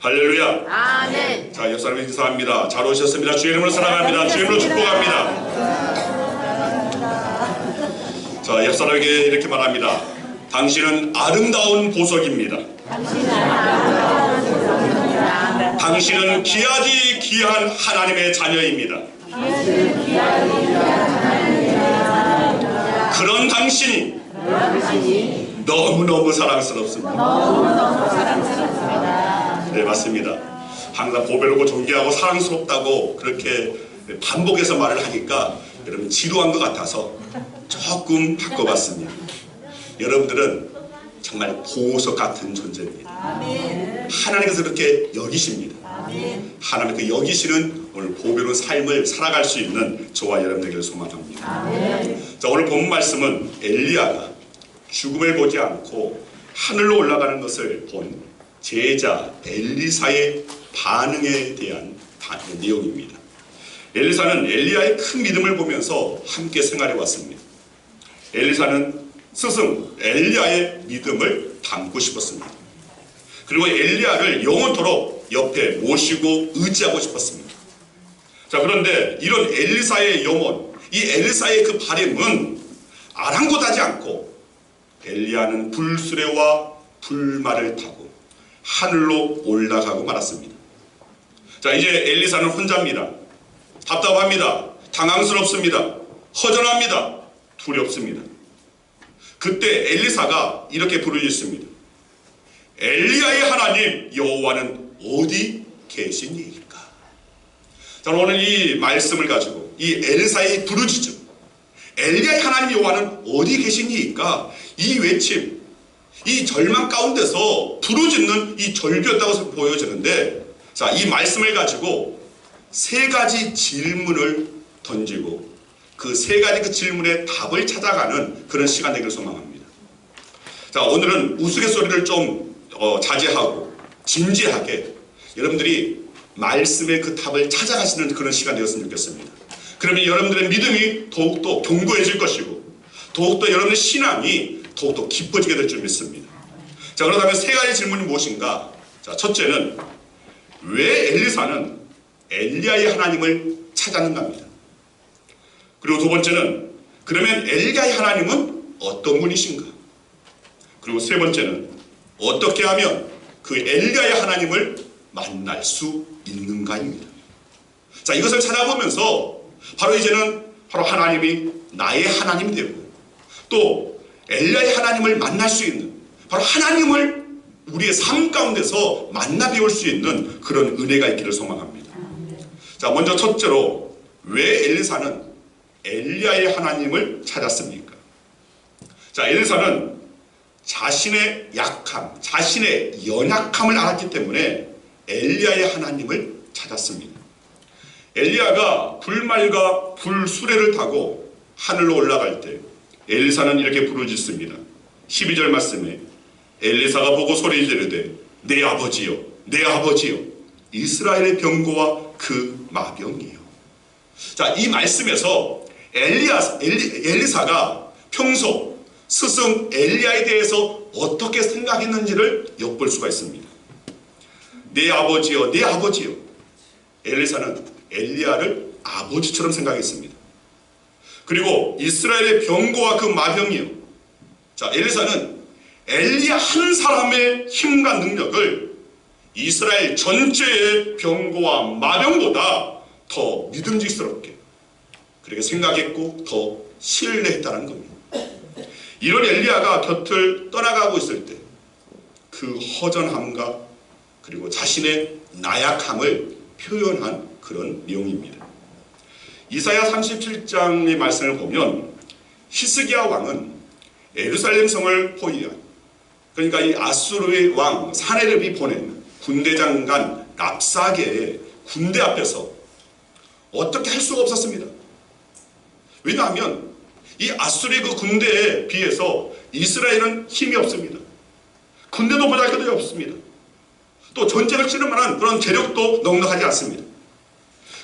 할렐루야. 아멘. 자, 옆 사람 인사합니다. 잘 오셨습니다. 주의 이름으로 사랑합니다. 주의 이름으로 축복합니다. 자, 옆 사람에게 이렇게 말합니다. 당신은 아름다운 보석입니다. 당신은 귀하디 귀한 하나님의 자녀입니다. 그런 당신이 너무너무 사랑스럽습니다. 네, 맞습니다. 항상 보배롭고 존귀하고 사랑스럽다고 그렇게 반복해서 말을 하니까 여러분 지루한 것 같아서 조금 바꿔봤습니다. 여러분들은 정말 보석 같은 존재입니다. 하나님께서 그렇게 여기십니다. 하나님 그 여기시는 오늘 보배로운 삶을 살아갈 수 있는 저와 여러분들에게 소망합니다. 자, 오늘 본 말씀은 엘리야가 죽음을 보지 않고 하늘로 올라가는 것을 본 제자 엘리사의 반응에 대한 내용입니다. 엘리사는 엘리야의 큰 믿음을 보면서 함께 생활해 왔습니다. 엘리사는 스승 엘리야의 믿음을 닮고 싶었습니다. 그리고 엘리야를 영원토록 옆에 모시고 의지하고 싶었습니다. 자, 그런데 이런 엘리사의 영혼, 이 엘리사의 그 바램은 아랑곳하지 않고 엘리야는 불수레와 불말을 타고 하늘로 올라가고 말았습니다. 자, 이제 엘리사는 혼자입니다. 답답합니다. 당황스럽습니다. 허전합니다. 두렵습니다. 그때 엘리사가 이렇게 부르짖습니다. 엘리야의 하나님 여호와는 어디 계시니이까? 자, 오늘 이 말씀을 가지고 이 엘리사의 부르짖음, 엘리야의 하나님 여호와는 어디 계시니이까? 이 외침, 이 절망 가운데서 부르짖는 이 절규였다고 보여지는데, 자, 이 말씀을 가지고 세 가지 질문을 던지고 그 세 가지 그 질문의 답을 찾아가는 그런 시간 되기를 소망합니다. 자, 오늘은 우스갯소리를 좀 자제하고 진지하게 여러분들이 말씀의 그 답을 찾아가시는 그런 시간 되었으면 좋겠습니다. 그러면 여러분들의 믿음이 더욱더 견고해질 것이고 더욱더 여러분의 신앙이 더욱더 깊어지게 될 줄 믿습니다. 자, 그렇다면 세 가지 질문이 무엇인가? 자, 첫째는 왜 엘리사는 엘리야의 하나님을 찾았는가입니다. 그리고 두 번째는 그러면 엘리야의 하나님은 어떤 분이신가? 그리고 세 번째는 어떻게 하면 그 엘리야의 하나님을 만날 수 있는가입니다. 자, 이것을 찾아보면서 바로 이제는 바로 하나님이 나의 하나님이 되고 또 엘리야의 하나님을 만날 수 있는 바로 하나님을 우리의 삶 가운데서 만나 배울 수 있는 그런 은혜가 있기를 소망합니다. 자, 먼저 첫째로 왜 엘리사는 엘리야의 하나님을 찾았습니까? 자, 엘리사는 자신의 약함, 자신의 연약함을 알았기 때문에 엘리야의 하나님을 찾았습니다. 엘리야가 불말과 불수레를 타고 하늘로 올라갈 때 엘리사는 이렇게 부르짖습니다. 12절 말씀에 엘리사가 보고 소리 지르되 내 아버지여, 내 아버지여, 이스라엘의 병거와 그 마병이요. 자, 이 말씀에서 엘리사가 평소 스승 엘리야에 대해서 어떻게 생각했는지를 엿볼 수가 있습니다. 내 아버지여, 내 아버지여. 엘리사는 엘리야를 아버지처럼 생각했습니다. 그리고 이스라엘의 병거와 그 마병이요. 자, 엘리사는 엘리야 한 사람의 힘과 능력을 이스라엘 전체의 병거와 마병보다 더 믿음직스럽게 그렇게 생각했고 더 신뢰했다는 겁니다. 이런 엘리야가 곁을 떠나가고 있을 때 그 허전함과 그리고 자신의 나약함을 표현한 그런 내용입니다. 이사야 37장의 말씀을 보면 히스기야 왕은 예루살렘 성을 포위한, 그러니까 이 아수르의 왕 사네립이 보낸 군대 장관 랍사게의 군대 앞에서 어떻게 할 수가 없었습니다. 왜냐하면 이 아수르의 그 군대에 비해서 이스라엘은 힘이 없습니다. 군대도 보잘것없이 없습니다. 또 전쟁을 치를 만한 그런 재력도 넉넉하지 않습니다.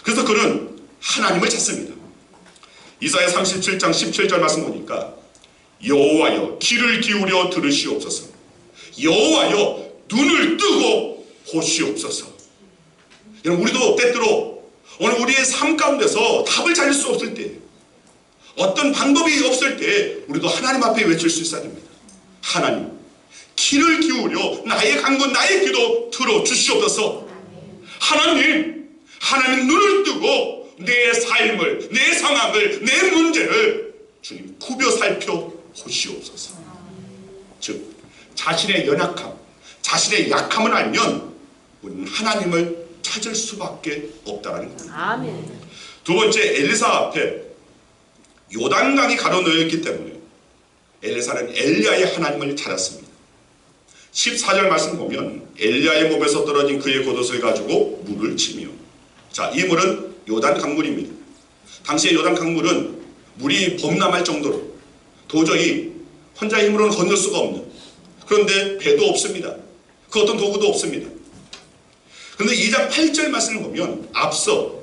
그래서 그는 하나님을 찾습니다. 이사야 37장 17절 말씀 보니까 여호와여 귀를 기울여 들으시옵소서. 여호와여 눈을 뜨고 호시옵소서. 여러분, 우리도 때때로 오늘 우리의 삶 가운데서 답을 찾을 수 없을 때, 어떤 방법이 없을 때 우리도 하나님 앞에 외칠 수 있어야 됩니다. 하나님, 귀를 기울여 나의 간구, 나의 기도 들어주시옵소서. 하나님 눈을 뜨고 내 삶을, 내 상황을, 내 문제를 주님 구벼 살펴보시옵소서. 즉 자신의 연약함, 자신의 약함을 알면 우리는 하나님을 찾을 수밖에 없다는 겁니다. 아멘. 두 번째, 엘리사 앞에 요단강이 가로놓였기 때문에 엘리사는 엘리야의 하나님을 찾았습니다. 14절 말씀 보면 엘리야의 몸에서 떨어진 그의 겉옷을 가지고 물을 치며, 자, 이 물은 요단 강물입니다. 당시에 요단 강물은 물이 범람할 정도로 도저히 혼자의 힘으로는 건널 수가 없는, 그런데 배도 없습니다. 그 어떤 도구도 없습니다. 그런데 2장 8절 말씀을 보면 앞서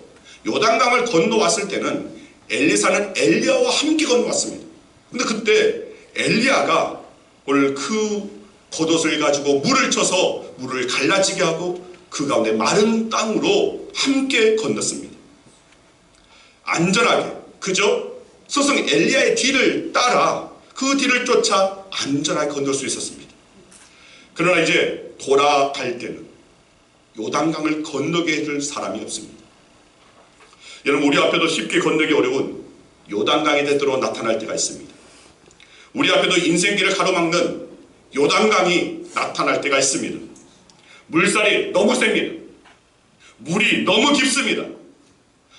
요단강을 건너왔을 때는 엘리사는 엘리야와 함께 건너왔습니다. 근데 그때 엘리야가 오늘 그 겉옷을 가지고 물을 쳐서 물을 갈라지게 하고 그 가운데 마른 땅으로 함께 건넜습니다. 안전하게, 그저 스승 엘리야의 뒤를 따라 그 뒤를 쫓아 안전하게 건널 수 있었습니다. 그러나 이제 돌아갈 때는 요단강을 건너게 해줄 사람이 없습니다. 여러분, 우리 앞에도 쉽게 건너기 어려운 요단강이 때때로 나타날 때가 있습니다. 우리 앞에도 인생길을 가로막는 요단강이 나타날 때가 있습니다. 물살이 너무 셉니다. 물이 너무 깊습니다.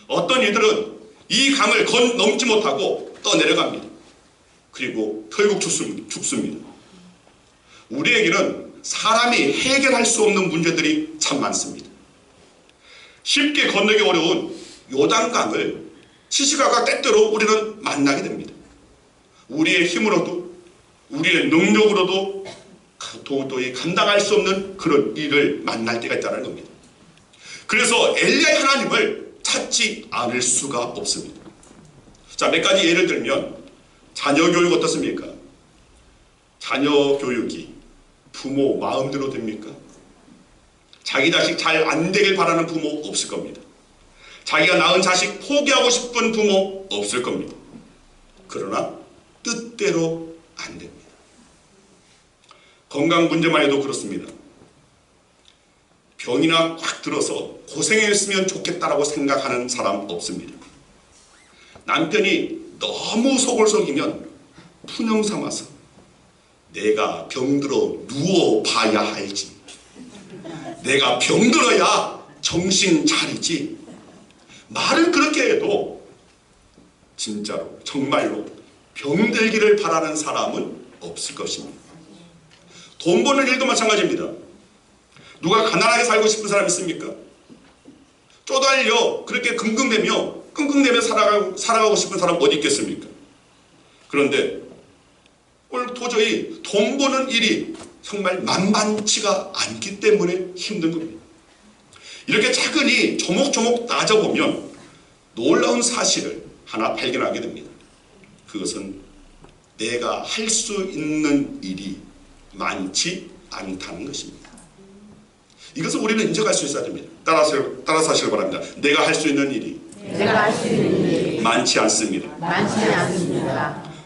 어떤 이들은 이 강을 넘지 못하고 떠내려갑니다. 그리고 결국 죽습니다. 우리에게는 사람이 해결할 수 없는 문제들이 참 많습니다. 쉽게 건너기 어려운 요단강을 시시각각 때때로 우리는 만나게 됩니다. 우리의 힘으로도 우리의 능력으로도 도저히 감당할 수 없는 그런 일을 만날 때가 있다는 겁니다. 그래서 엘리야의 하나님을 찾지 않을 수가 없습니다. 자, 몇 가지 예를 들면 자녀 교육 어떻습니까? 자녀 교육이 부모 마음대로 됩니까? 자기 자식 잘 안 되길 바라는 부모 없을 겁니다. 자기가 낳은 자식 포기하고 싶은 부모 없을 겁니다. 그러나 뜻대로 안 됩니다. 건강 문제만 해도 그렇습니다. 병이나 꽉 들어서 고생했으면 좋겠다라고 생각하는 사람 없습니다. 남편이 너무 속을 속이면 푸념 삼아서 내가 병들어 누워봐야 할지, 내가 병들어야 정신 차리지, 말은 그렇게 해도 진짜로 정말로 병들기를 바라는 사람은 없을 것입니다. 돈 버는 일도 마찬가지입니다. 누가 가난하게 살고 싶은 사람 있습니까? 쪼달려 그렇게 끙끙대며 살아가고 싶은 사람 어디 있겠습니까? 그런데 오늘 도저히 돈 버는 일이 정말 만만치가 않기 때문에 힘든 겁니다. 이렇게 차근히 조목조목 따져보면 놀라운 사실을 하나 발견하게 됩니다. 그것은 내가 할 수 있는 일이 많지 않다는 것입니다. 이것을 우리는 인정할 수 있어야 됩니다. 따라서 하시길 바랍니다. 내가 할 수 있는 일이 많지 않습니다.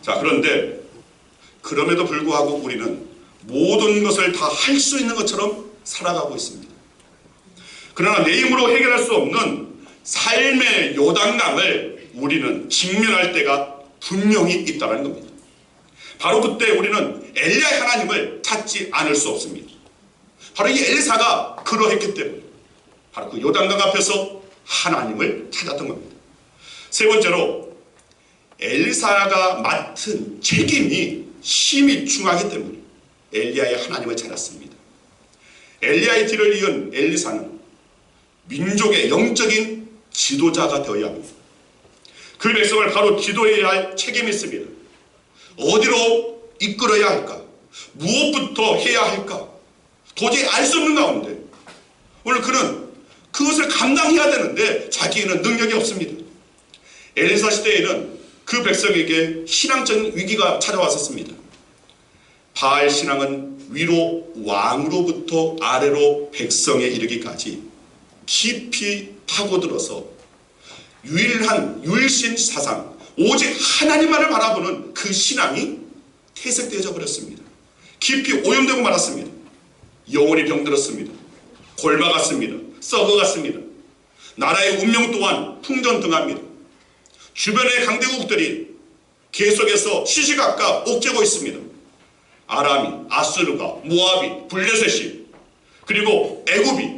자, 그런데 그럼에도 불구하고 우리는 모든 것을 다 할 수 있는 것처럼 살아가고 있습니다. 그러나 내 힘으로 해결할 수 없는 삶의 요단강을 우리는 직면할 때가 분명히 있다는 겁니다. 바로 그때 우리는 엘리야의 하나님을 찾지 않을 수 없습니다. 바로 이 엘리사가 그러했기 때문에 바로 그 요단강 앞에서 하나님을 찾았던 겁니다. 세 번째로 엘리사가 맡은 책임이 심히 중하기 때문에 엘리야의 하나님을 찾았습니다. 엘리야의 뒤를 이은 엘리사는 민족의 영적인 지도자가 되어야 합니다. 그 백성을 바로 지도해야 할 책임이 있습니다. 어디로 이끌어야 할까? 무엇부터 해야 할까? 도저히 알 수 없는 가운데 오늘 그는 그것을 감당해야 되는데 자기에는 능력이 없습니다. 엘리사 시대에는 그 백성에게 신앙적인 위기가 찾아왔었습니다. 바알 신앙은 위로 왕으로부터 아래로 백성에 이르기까지 깊이 파고들어서 유일한 율신 사상, 오직 하나님만을 바라보는 그 신앙이 퇴색되어져 버렸습니다. 깊이 오염되고 말았습니다. 영혼이 병들었습니다. 골마갔습니다. 썩어갔습니다. 나라의 운명 또한 풍전등합니다. 주변의 강대국들이 계속해서 시시각각 옥죄고 있습니다. 아람이, 아수르가, 모압이, 블레셋이, 그리고 애굽이,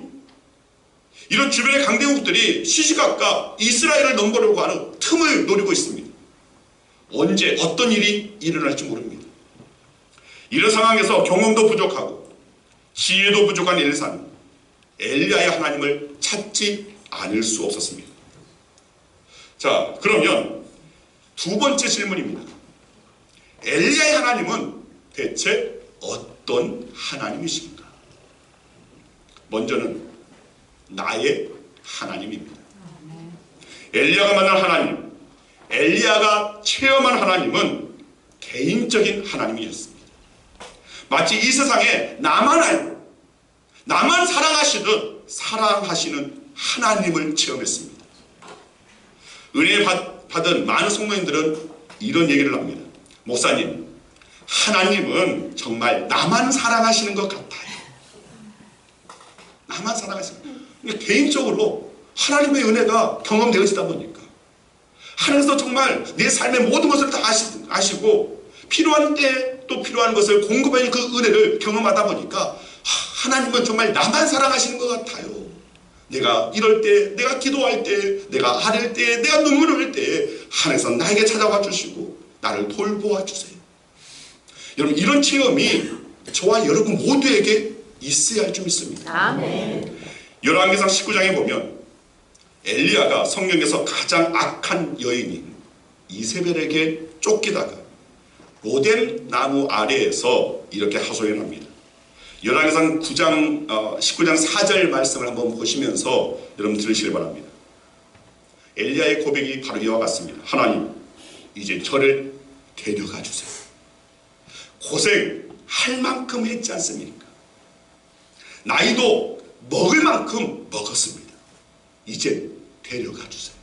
이런 주변의 강대국들이 시시각각 이스라엘을 넘보려고 하는 틈을 노리고 있습니다. 언제 어떤 일이 일어날지 모릅니다. 이런 상황에서 경험도 부족하고 지혜도 부족한 엘사는 엘리야의 하나님을 찾지 않을 수 없었습니다. 자, 그러면 두 번째 질문입니다. 엘리야의 하나님은 대체 어떤 하나님이십니까? 먼저는 나의 하나님입니다. 엘리야가 만난 하나님, 엘리야가 체험한 하나님은 개인적인 하나님이었습니다. 마치 이 세상에 나만 알고 나만 사랑하시듯 사랑하시는 하나님을 체험했습니다. 은혜 받은 많은 성도님들은 이런 얘기를 합니다. 목사님, 하나님은 정말 나만 사랑하시는 것 같아요. 나만 사랑하시는 것 같아요. 개인적으로 하나님의 은혜가 경험되어지다 보니까 하나님께서 정말 내 삶의 모든 것을 다 아시고 필요한 때 또 필요한 것을 공급하는 그 은혜를 경험하다 보니까 하나님은 정말 나만 사랑하시는 것 같아요. 내가 이럴 때, 내가 기도할 때, 내가 아릴 때, 내가 눈물을 흘릴 때 하나님께서 나에게 찾아와 주시고 나를 돌보아 주세요. 여러분, 이런 체험이 저와 여러분 모두에게 있어야 할 줄 믿습니다. 아멘. 열왕기상 19장에 보면 엘리야가 성경에서 가장 악한 여인인 이세벨에게 쫓기다가 로뎀 나무 아래에서 이렇게 하소연을 합니다. 열왕기상 19장 4절 말씀을 한번 보시면서 여러분 들으시길 바랍니다. 엘리야의 고백이 바로 이와 같습니다. 하나님, 이제 저를 데려가 주세요. 고생할 만큼 했지 않습니까? 나이도 먹을 만큼 먹었습니다. 이제 데려가 주세요.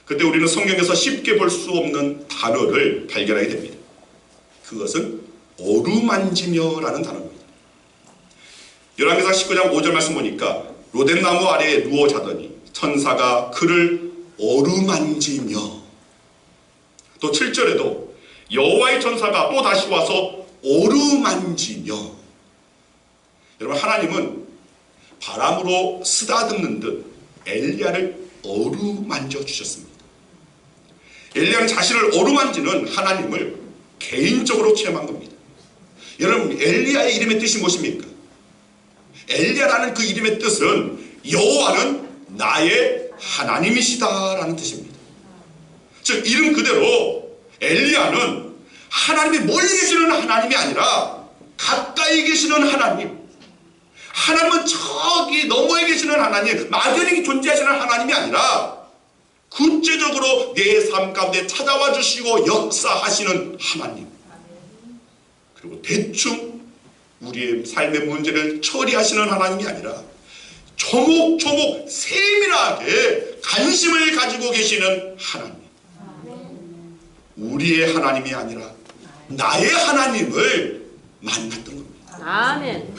그때 우리는 성경에서 쉽게 볼 수 없는 단어를 발견하게 됩니다. 그것은 어루만지며라는 단어입니다. 열왕기상 19장 5절 말씀 보니까 로뎀나무 아래에 누워 자더니 천사가 그를 어루만지며, 또 7절에도 여호와의 천사가 또 다시 와서 어루만지며. 여러분, 하나님은 바람으로 쓰다듬는 듯 엘리야를 어루만져 주셨습니다. 엘리야는 자신을 어루만지는 하나님을 개인적으로 체험한 겁니다. 여러분, 엘리야의 이름의 뜻이 무엇입니까? 엘리야라는 그 이름의 뜻은 여호와는 나의 하나님이시다라는 뜻입니다. 즉, 이름 그대로 엘리야는 하나님이 멀리 계시는 하나님이 아니라 가까이 계시는 하나님, 하나님은 저기 너머에 계시는 하나님, 막연히 존재하시는 하나님이 아니라 구체적으로 내 삶 가운데 찾아와 주시고 역사하시는 하나님, 그리고 대충 우리의 삶의 문제를 처리하시는 하나님이 아니라 조목조목 세밀하게 관심을 가지고 계시는 하나님, 우리의 하나님이 아니라 나의 하나님을 만났던 겁니다. 아멘.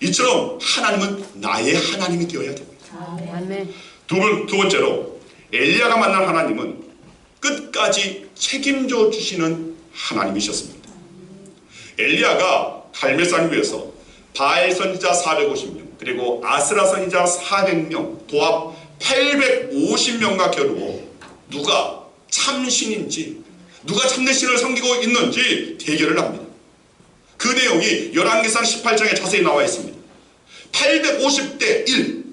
이처럼 하나님은 나의 하나님이 되어야 됩니다. 아멘. 두 번째로 엘리야가 만난 하나님은 끝까지 책임져 주시는 하나님이셨습니다. 엘리야가 갈멜산 위에서 바알 선지자 450명, 그리고 아스라 선지자 400명, 도합 850명과 겨루어 누가 참신인지, 누가 참된 신을 섬기고 있는지 대결을 합니다. 그 내용이 열왕기상 18장에 자세히 나와 있습니다. 850대 1.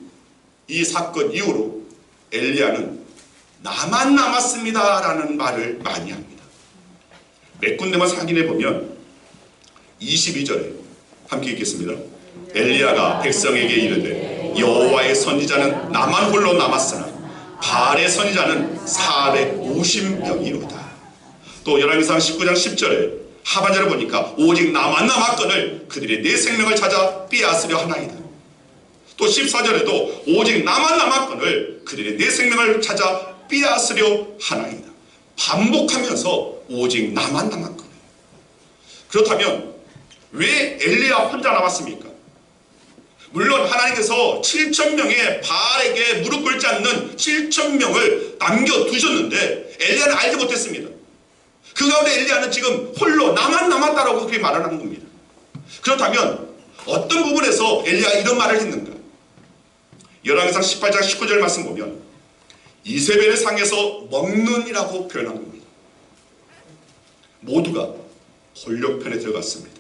이 사건 이후로 엘리야는 나만 남았습니다 라는 말을 많이 합니다. 몇 군데만 확인해 보면 22절에 함께 읽겠습니다. 엘리야가 백성에게 이르되 여호와의 선지자는 나만 홀로 남았으나 바알의 선지자는 450명이로다. 또 열왕기상 19장 10절에 하반절에 보니까 오직 나만 남았거늘 그들이 내 생명을 찾아 빼앗으려 하나이다. 또 14절에도 오직 나만 남았거늘 그들이 내 생명을 찾아 빼앗으려 하나이다. 반복하면서 오직 나만 남았거늘. 그렇다면 왜 엘리야 혼자 남았습니까? 물론 하나님께서 7,000명의 바알에게 무릎 꿇지 않는 7,000명을 남겨두셨는데 엘리야는 알지 못했습니다. 그 가운데 엘리야는 지금 홀로 나만 남았다라고 그렇게 말하는 겁니다. 그렇다면 어떤 부분에서 엘리야가 이런 말을 했는가? 열왕기상 18장 19절 말씀 보면 이세벨의 상에서 먹는이라고 표현한 겁니다. 모두가 권력편에 들어갔습니다.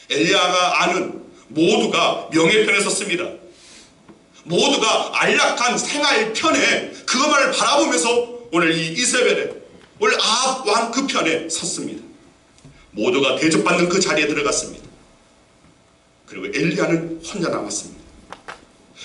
엘리야가 아는 모두가 명예편에 섰습니다. 모두가 안락한 생활편에 그것만을 바라보면서 오늘 이 이세벨의 오늘 아합 왕 그 편에 섰습니다. 모두가 대접받는 그 자리에 들어갔습니다. 그리고 엘리야는 혼자 남았습니다.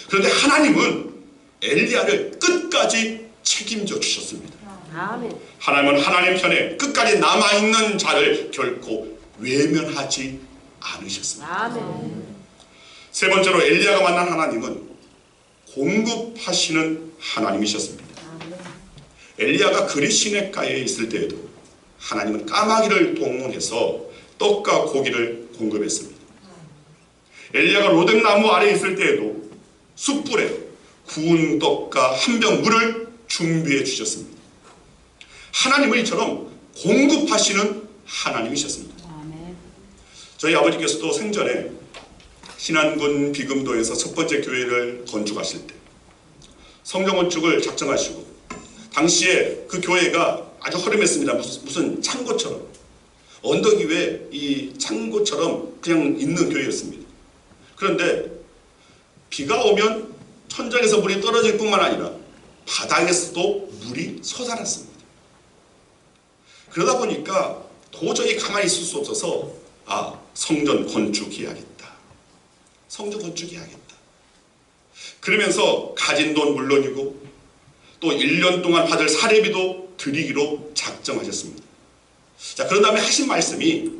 그런데 하나님은 엘리야를 끝까지 책임져 주셨습니다. 아멘. 하나님은 하나님 편에 끝까지 남아있는 자를 결코 외면하지 않으셨습니다. 아멘. 세 번째로 엘리야가 만난 하나님은 공급하시는 하나님이셨습니다. 엘리야가 그리 시냇가에 있을 때에도 하나님은 까마귀를 동원해서 떡과 고기를 공급했습니다. 엘리야가 로뎀나무 아래에 있을 때에도 숯불에 구운 떡과 한 병 물을 준비해 주셨습니다. 하나님은 이처럼 공급하시는 하나님이셨습니다. 저희 아버지께서도 생전에 신안군 비금도에서 첫 번째 교회를 건축하실 때 성전 건축을 작정하시고 당시에 그 교회가 아주 허름했습니다. 무슨 창고처럼 언덕 위에 이 창고처럼 그냥 있는 교회였습니다. 그런데 비가 오면 천장에서 물이 떨어질 뿐만 아니라 바닥에서도 물이 솟아났습니다. 그러다 보니까 도저히 가만히 있을 수 없어서 성전 건축해야겠다. 성전 건축해야겠다. 그러면서 가진 돈 물론이고 또 1년 동안 받을 사례비도 드리기로 작정하셨습니다. 자, 그런 다음에 하신 말씀이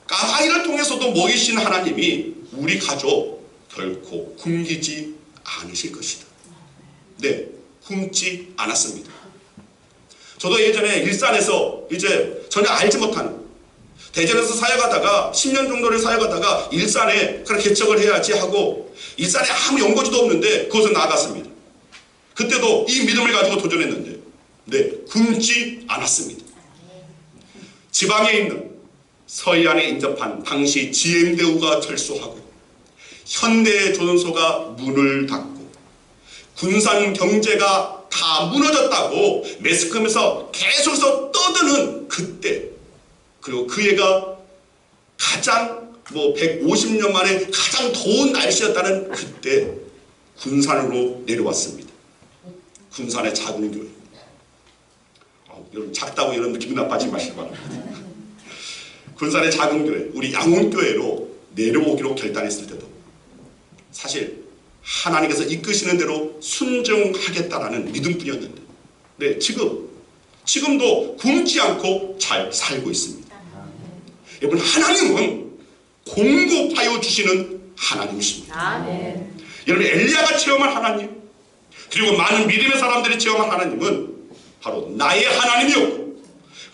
까마귀를 통해서도 먹이신 하나님이 우리 가족 결코 굶기지 않으실 것이다. 네, 굶지 않았습니다. 저도 예전에 일산에서 이제 전혀 알지 못하는 대전에서 사역하다가 10년 정도를 사역하다가 일산에 그런 개척을 해야지 하고 일산에 아무 연고지도 없는데 그곳에 나갔습니다. 그때도 이 믿음을 가지고 도전했는데 네, 굶지 않았습니다. 지방에 있는 서해안에 인접한 당시 GM대우가 철수하고 현대조선소가 문을 닫고 군산 경제가 다 무너졌다고 매스컴에서 계속해서 떠드는 그때, 그리고 그 해가 가장 150년 만에 가장 더운 날씨였다는 그때 군산으로 내려왔습니다. 군산의 작은 교회. 여러분 작다고 여러분 기분 나빠지지 마시기 바랍니다. 군산의 작은 교회, 우리 양훈교회로 내려오기로 결단했을 때도 사실 하나님께서 이끄시는 대로 순종하겠다라는 믿음뿐이었는데 네, 지금도 굶지 않고 잘 살고 있습니다. 여러분, 하나님은 공급하여 주시는 하나님이십니다. 아멘. 여러분, 엘리야가 체험한 하나님, 그리고 많은 믿음의 사람들이 체험한 하나님은 바로 나의 하나님이었고,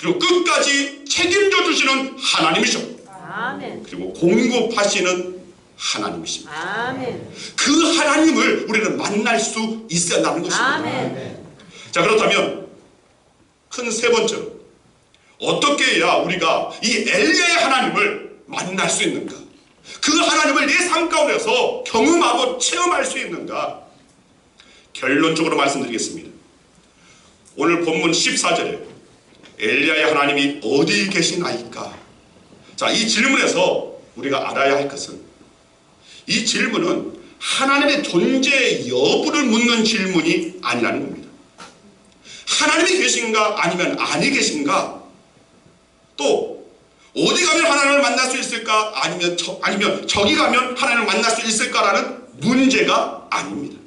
그리고 끝까지 책임져 주시는 하나님이셨고, 아멘. 그리고 공급하시는 하나님이십니다. 아멘. 그 하나님을 우리는 만날 수 있어야 한다는 것입니다. 아멘. 자, 그렇다면 큰 세 번째로 어떻게 해야 우리가 이 엘리야의 하나님을 만날 수 있는가? 그 하나님을 내 삶 가운데서 경험하고 체험할 수 있는가? 결론적으로 말씀드리겠습니다. 오늘 본문 14절에 엘리야의 하나님이 어디 계시나이까? 자, 이 질문에서 우리가 알아야 할 것은, 이 질문은 하나님의 존재 여부를 묻는 질문이 아니라는 겁니다. 하나님이 계신가 아니면 아니 계신가? 또 어디 가면 하나님을 만날 수 있을까? 아니면 저기 가면 하나님을 만날 수 있을까라는 문제가 아닙니다.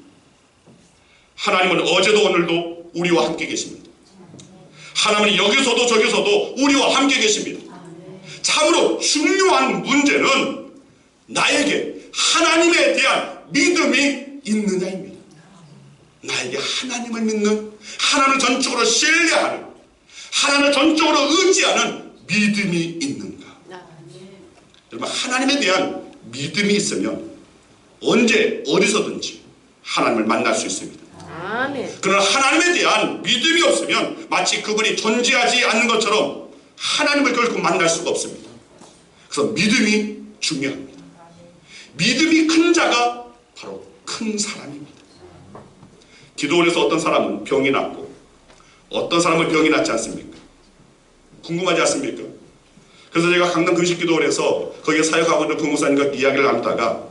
하나님은 어제도 오늘도 우리와 함께 계십니다. 하나님은 여기서도 저기서도 우리와 함께 계십니다. 참으로 중요한 문제는 나에게 하나님에 대한 믿음이 있느냐입니다. 나에게 하나님을 믿는, 하나님을 전적으로 신뢰하는, 하나님을 전적으로 의지하는 믿음이 있는가? 여러분, 하나님에 대한 믿음이 있으면 언제 어디서든지 하나님을 만날 수 있습니다. 아멘. 그러나 하나님에 대한 믿음이 없으면 마치 그분이 존재하지 않는 것처럼 하나님을 결코 만날 수가 없습니다. 그래서 믿음이 중요합니다. 믿음이 큰 자가 바로 큰 사람입니다. 기도원에서 어떤 사람은 병이 났고 어떤 사람은 병이 낫지 않습니까? 궁금하지 않습니까? 그래서 제가 강남 금식기도원에서 거기에 사역하고 있는 그 목사님과 이야기를 나누다가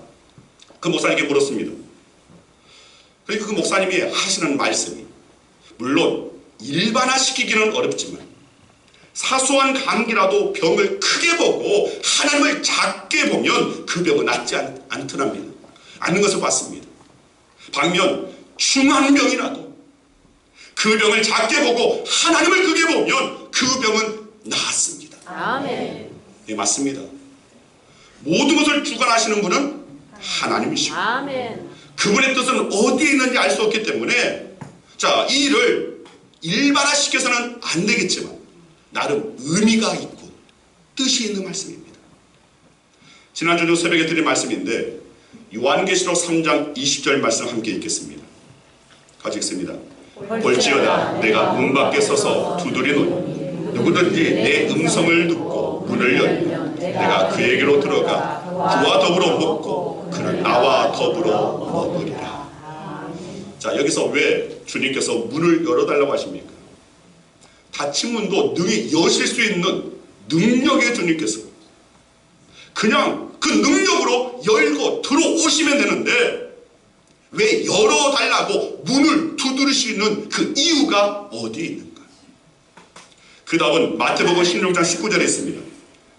그 목사님께 물었습니다. 그러니까 그 목사님이 하시는 말씀이 물론 일반화시키기는 어렵지만 사소한 감기라도 병을 크게 보고 하나님을 작게 보면 그 병은 낫지 않더랍니다. 않는 것을 봤습니다. 반면 중한 병이라도 그 병을 작게 보고 하나님을 크게 보면 그 병은 나았습니다. 아멘. 네, 맞습니다. 모든 것을 주관하시는 분은 하나님이시고 아멘. 그분의 뜻은 어디에 있는지 알 수 없기 때문에 자, 이 일을 일반화시켜서는 안 되겠지만 나름 의미가 있고 뜻이 있는 말씀입니다. 지난주 새벽에 드린 말씀인데 요한계시록 3장 20절 말씀 함께 읽겠습니다. 같이 읽습니다. 볼지어다 내가 문 밖에 서서 두드리노니 누구든지 내 음성을 듣고 문을 열면 내가 그에게로 들어가 그와 더불어 먹고 그는 나와 더불어 먹으리라. 자, 여기서 왜 주님께서 문을 열어달라고 하십니까? 닫힌 문도 능히 여실 수 있는 능력의 주님께서 그냥 그 능력으로 열고 들어오시면 되는데 왜 열어달라고 문을 두드리시는 그 이유가 어디에 있는가? 그 답은 마태복음 16장 19절에 있습니다.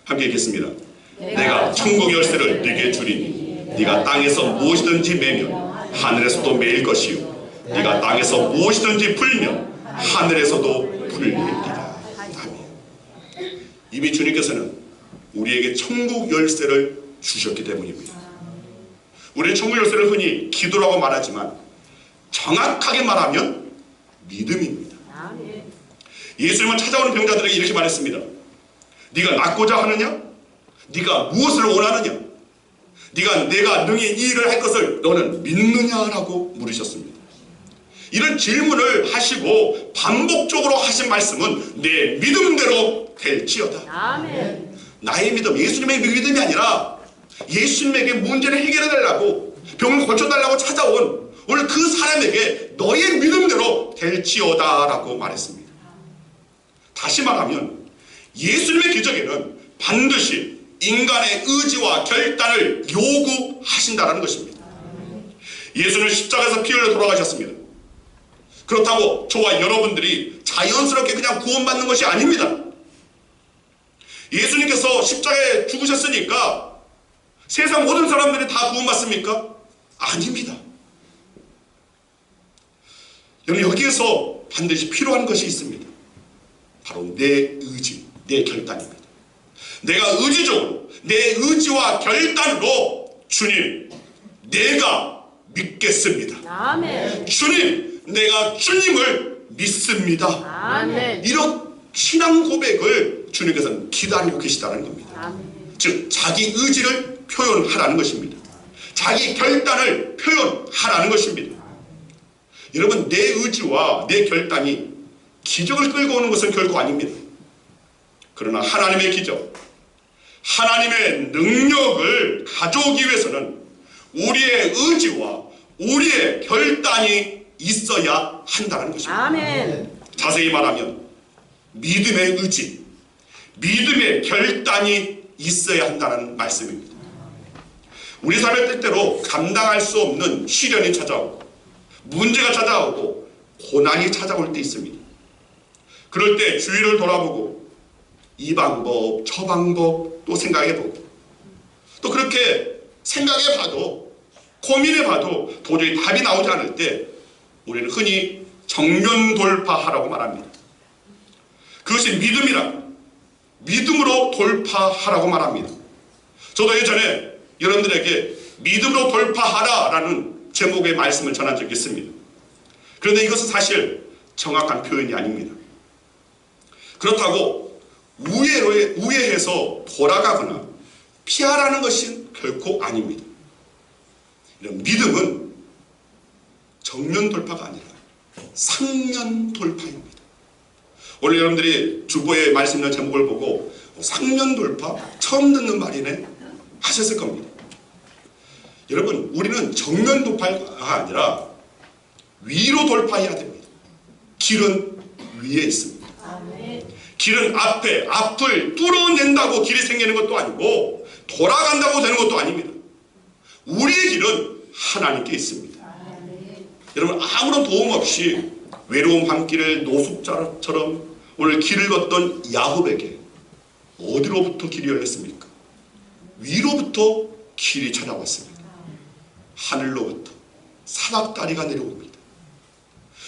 함께 읽겠습니다. 내가 천국 열쇠를 네게 주리니 네가 땅에서 무엇이든지 매면 하늘에서도 매일 것이요 네가 땅에서 무엇이든지 풀면 하늘에서도 풀리리라. 아멘. 이미 주님께서는 우리에게 천국 열쇠를 주셨기 때문입니다. 우리는 천국 열쇠를 흔히 기도라고 말하지만 정확하게 말하면 믿음입니다. 예수님은 찾아오는 병자들에게 이렇게 말했습니다. 네가 낫고자 하느냐? 네가 무엇을 원하느냐? 내가 능히 이 일을 할 것을 너는 믿느냐라고 물으셨습니다. 이런 질문을 하시고 반복적으로 하신 말씀은 내 믿음대로 될지어다. 아멘. 나의 믿음, 예수님의 믿음이 아니라 예수님에게 문제를 해결해달라고 병을 고쳐달라고 찾아온 오늘 그 사람에게 너의 믿음대로 될지어다 라고 말했습니다. 다시 말하면 예수님의 기적에는 반드시 인간의 의지와 결단을 요구하신다는 것입니다. 예수는 십자가에서 피 흘려 돌아가셨습니다. 그렇다고 저와 여러분들이 자연스럽게 그냥 구원받는 것이 아닙니다. 예수님께서 십자가에 죽으셨으니까 세상 모든 사람들이 다 구원받습니까? 아닙니다. 여러분, 여기에서 반드시 필요한 것이 있습니다. 바로 내 의지, 내 결단입니다. 내가 의지적으로 내 의지와 결단으로 주님, 내가 믿겠습니다. 아멘. 주님, 내가 주님을 믿습니다. 아멘. 이런 신앙 고백을 주님께서는 기다리고 계시다는 겁니다. 아멘. 즉 자기 의지를 표현하라는 것입니다. 자기 결단을 표현하라는 것입니다. 여러분, 내 의지와 내 결단이 기적을 끌고 오는 것은 결코 아닙니다. 그러나 하나님의 기적, 하나님의 능력을 가져오기 위해서는 우리의 의지와 우리의 결단이 있어야 한다는 것입니다. 아멘. 자세히 말하면 믿음의 의지, 믿음의 결단이 있어야 한다는 말씀입니다. 우리 삶의 때때로 감당할 수 없는 시련이 찾아오고 문제가 찾아오고 고난이 찾아올 때 있습니다. 그럴 때 주위를 돌아보고 이 방법 저 방법 또 생각해보고 또 그렇게 생각해봐도 고민해봐도 도저히 답이 나오지 않을 때 우리는 흔히 정면 돌파하라고 말합니다. 그것이 믿음이라고 믿음으로 돌파하라고 말합니다. 저도 예전에 여러분들에게 믿음으로 돌파하라라는 제목의 말씀을 전한 적이 있습니다. 그런데 이것은 사실 정확한 표현이 아닙니다. 그렇다고 우회해서 돌아가거나 피하라는 것은 결코 아닙니다. 이런 믿음은 정면 돌파가 아니라 상면 돌파입니다. 오늘 여러분들이 주보의 말씀이나 제목을 보고 상면 돌파? 처음 듣는 말이네 하셨을 겁니다. 여러분, 우리는 정면 돌파가 아니라 위로 돌파해야 됩니다. 길은 위에 있습니다. 길은 앞을 뚫어낸다고 길이 생기는 것도 아니고 돌아간다고 되는 것도 아닙니다. 우리의 길은 하나님께 있습니다. 여러분, 아무런 도움 없이 외로운 밤길을 노숙자처럼 오늘 길을 걷던 야곱에게 어디로부터 길이 열렸습니까? 위로부터 길이 찾아왔습니다. 하늘로부터 사닥다리가 내려옵니다.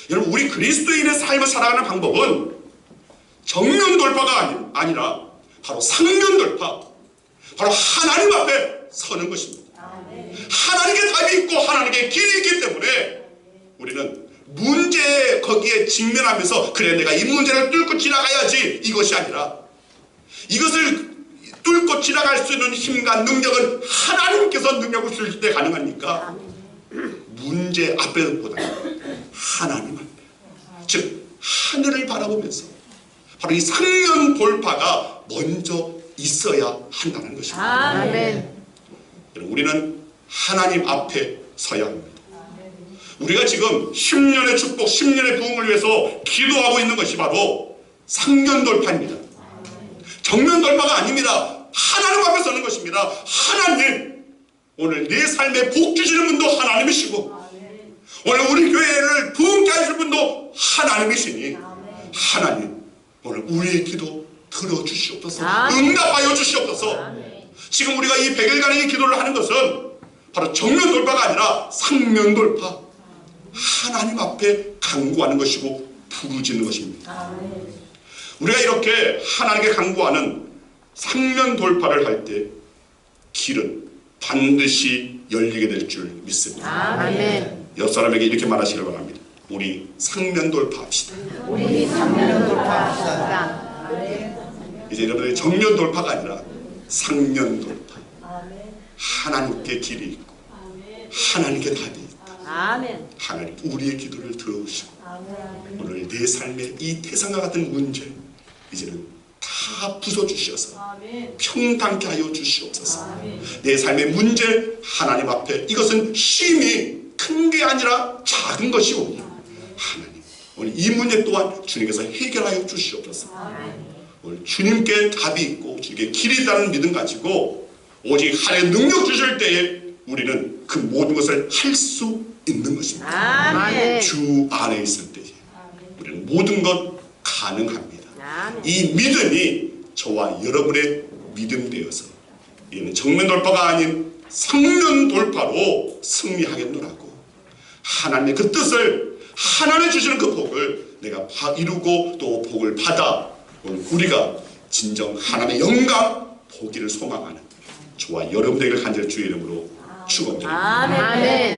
여러분, 우리 그리스도인의 삶을 살아가는 방법은 정면 돌파가 아니라 바로 상면 돌파, 바로 하나님 앞에 서는 것입니다. 하나님께 답이 있고 하나님께 길이 있기 때문에 우리는 문제에 거기에 직면하면서 그래 내가 이 문제를 뚫고 지나가야지 이것이 아니라 이것을 뚫고 지나갈 수 있는 힘과 능력은 하나님께서 능력을 주실 때 가능하니까 문제 앞에보다 하나님 앞에, 즉 하늘을 바라보면서 바로 이 상면 돌파가 먼저 있어야 한다는 것입니다. 아멘. 우리는 하나님 앞에 서야 합니다. 우리가 지금 10년의 축복, 10년의 부흥을 위해서 기도하고 있는 것이 바로 상면 돌파입니다. 정면 돌파가 아닙니다. 하나님 앞에 서는 것입니다. 하나님, 오늘 내 삶에 복 주시는 분도 하나님이시고 오늘 우리 교회를 부흥케 하실 분도 하나님이시니 하나님, 오늘 우리의 기도 들어주시옵소서. 응답하여 주시옵소서. 지금 우리가 이 100일간의 기도를 하는 것은 바로 정면 돌파가 아니라 상면 돌파, 하나님 앞에 간구하는 것이고 부르짖는 것입니다. 우리가 이렇게 하나님께 간구하는 상면 돌파를 할 때 길은 반드시 열리게 될 줄 믿습니다. 아멘. 옆 사람에게 이렇게 말하시길 바랍니다. 우리 상면 돌파합시다. 우리 상면 돌파합시다. 이제 여러분들의 정면 돌파가 아니라 상면 돌파. 하나님께 길이 있고 하나님께 답이 있다. 아멘. 하나님 우리의 기도를 들어오시고 오늘 내 삶의 이 태산과 같은 문제 이제는 다 부숴주셔서 평탄케 하여 주시옵소서. 내 삶의 문제 하나님 앞에 이것은 심히 큰 게 아니라 작은 것이오니 하나님 오늘 이 문제 또한 주님께서 해결하여 주시옵소서. 오늘 주님께 답이 있고 주님께 길이 있다는 믿음 가지고 오직 하나님의 능력 주실 때에 우리는 그 모든 것을 할 수 있는 것입니다. 아멘. 주 안에 있을 때에 우리는 모든 것 가능합니다. 아멘. 이 믿음이 저와 여러분의 믿음 되어서 이는 정면 돌파가 아닌 상면 돌파로 승리하겠노라고 하나님의 그 뜻을 하나님 주시는 그 복을 내가 이루고 또 복을 받아 우리가 진정 하나님의 영광 보기를 소망하는 저와 여러분들에게 간절히 주의 이름으로 축원드립니다. 아멘.